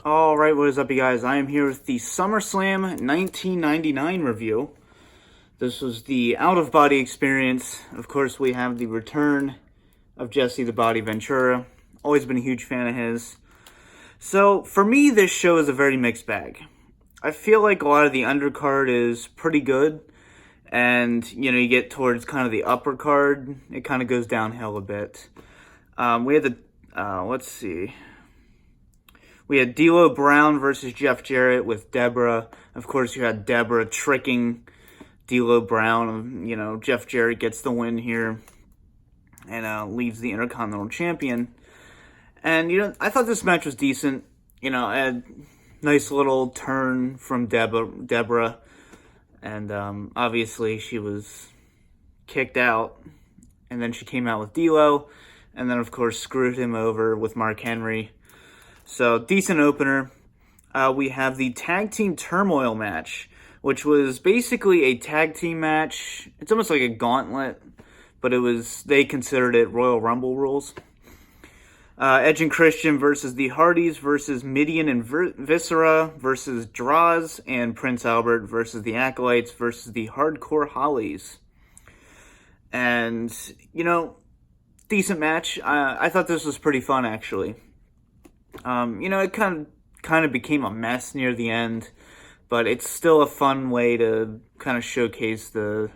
Alright, what is up, you guys? I am here with the SummerSlam 1999 review. This was the out-of-body experience. Of course, we have the return of Jesse the Body Ventura. Always been a huge fan of his. So, for me, this show is a very mixed bag. I feel like a lot of the undercard is pretty good. And, you get towards kind of the upper card, it kind of goes downhill a bit. We had let's see. We had D'Lo Brown versus Jeff Jarrett with Deborah. Of course, you had Deborah tricking D'Lo Brown. Jeff Jarrett gets the win here and leaves the Intercontinental Champion. And, I thought this match was decent. A nice little turn from Deborah. And obviously, she was kicked out. And then she came out with D'Lo. And then, of course, screwed him over with Mark Henry. So, decent opener. We have the Tag Team Turmoil match, which was basically a tag team match. It's almost like a gauntlet, but they considered it Royal Rumble rules. Edge and Christian versus the Hardys versus Mideon and Viscera versus Droz and Prince Albert versus the Acolytes versus the Hardcore Hollies. And, decent match. I thought this was pretty fun, actually. It kind of became a mess near the end, but it's still a fun way to kind of showcase the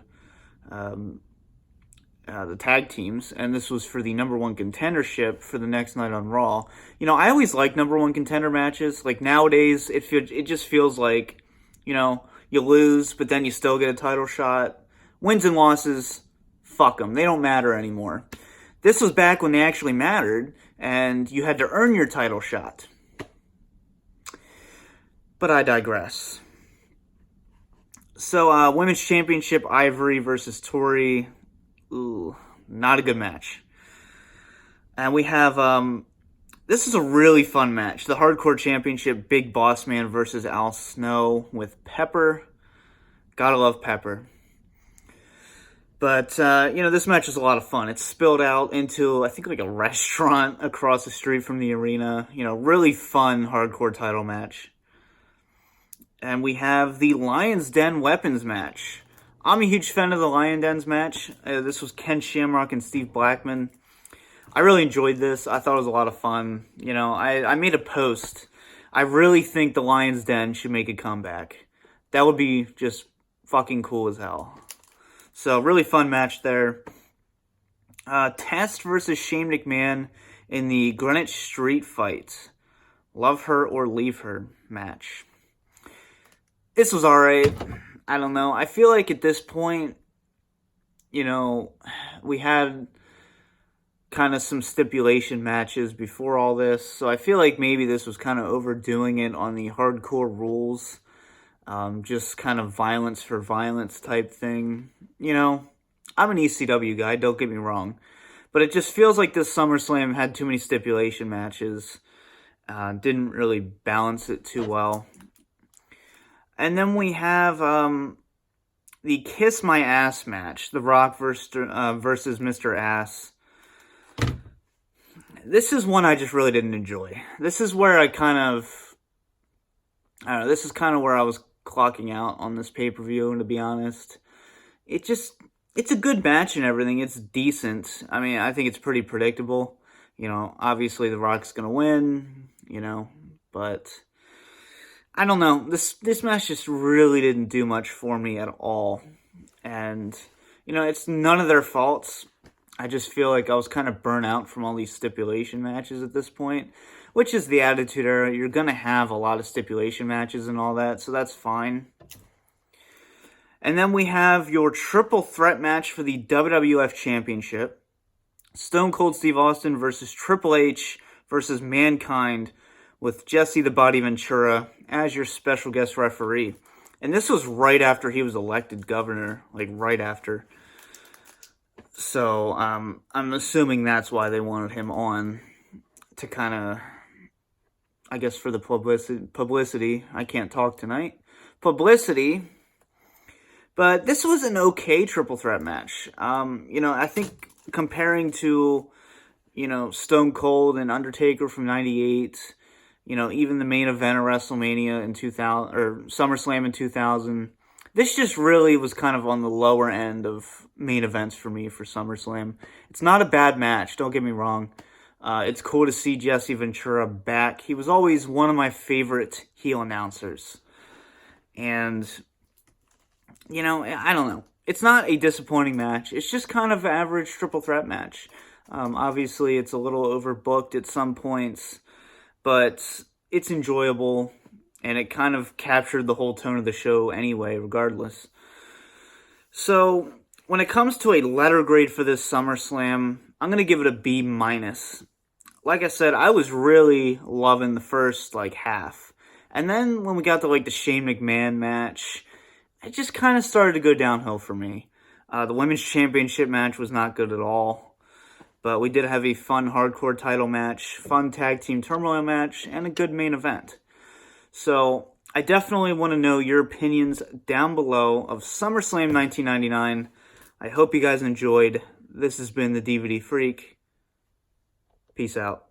tag teams, and this was for the number one contendership for the next night on Raw. I always like number one contender matches. Like nowadays, it just feels like, you lose, but then you still get a title shot. Wins and losses, fuck them. They don't matter anymore. This was back when they actually mattered, and you had to earn your title shot. But I digress. So, Women's Championship, Ivory versus Tori. Ooh, not a good match. And we have, this is a really fun match. The Hardcore Championship, Big Boss Man versus Al Snow with Pepper. Gotta love Pepper. But, this match was a lot of fun. It spilled out into, I think, like a restaurant across the street from the arena. Really fun hardcore title match. And we have the Lion's Den Weapons match. I'm a huge fan of the Lion Den's match. This was Ken Shamrock and Steve Blackman. I really enjoyed this. I thought it was a lot of fun. I made a post. I really think the Lion's Den should make a comeback. That would be just fucking cool as hell. So, really fun match there. Test versus Shane McMahon in the Greenwich Street Fight. Love her or leave her match. This was alright. I don't know. I feel like at this point, we had kind of some stipulation matches before all this. So, I feel like maybe this was kind of overdoing it on the hardcore rules. Just kind of violence for violence type thing. I'm an ECW guy, don't get me wrong. But it just feels like this SummerSlam had too many stipulation matches. Didn't really balance it too well. And then we have the Kiss My Ass match. The Rock versus Mr. Ass. This is one I just really didn't enjoy. This is where this is kind of where I was clocking out on this pay-per-view, and to be honest. It's a good match and everything. It's decent. I mean, I think it's pretty predictable. Obviously The Rock's going to win, but I don't know. This match just really didn't do much for me at all. And, it's none of their faults. I just feel like I was kind of burnt out from all these stipulation matches at this point, which is the Attitude Era. You're going to have a lot of stipulation matches and all that, so that's fine. And then we have your triple threat match for the WWF Championship. Stone Cold Steve Austin versus Triple H versus Mankind with Jesse the Body Ventura as your special guest referee. And this was right after he was elected governor, like right after. So, I'm assuming that's why they wanted him on to kind of, I guess for the publicity. I can't talk tonight. Publicity. But this was an okay triple threat match. I think comparing to, Stone Cold and Undertaker from '98, You know, even the main event of WrestleMania in 2000, or SummerSlam in 2000. This just really was kind of on the lower end of main events for me for SummerSlam. It's not a bad match, don't get me wrong. It's cool to see Jesse Ventura back. He was always one of my favorite heel announcers. And, you know, I don't know. It's not a disappointing match. It's just kind of an average triple threat match. Obviously, it's a little overbooked at some points, but it's enjoyable, and it kind of captured the whole tone of the show anyway, regardless. So, when it comes to a letter grade for this SummerSlam, I'm going to give it a B-. Like I said, I was really loving the first, half. And then when we got to, the Shane McMahon match, it just kind of started to go downhill for me. The Women's Championship match was not good at all. But we did have a fun hardcore title match, fun tag team turmoil match, and a good main event. So, I definitely want to know your opinions down below of SummerSlam 1999. I hope you guys enjoyed. This has been the DVD Freak. Peace out.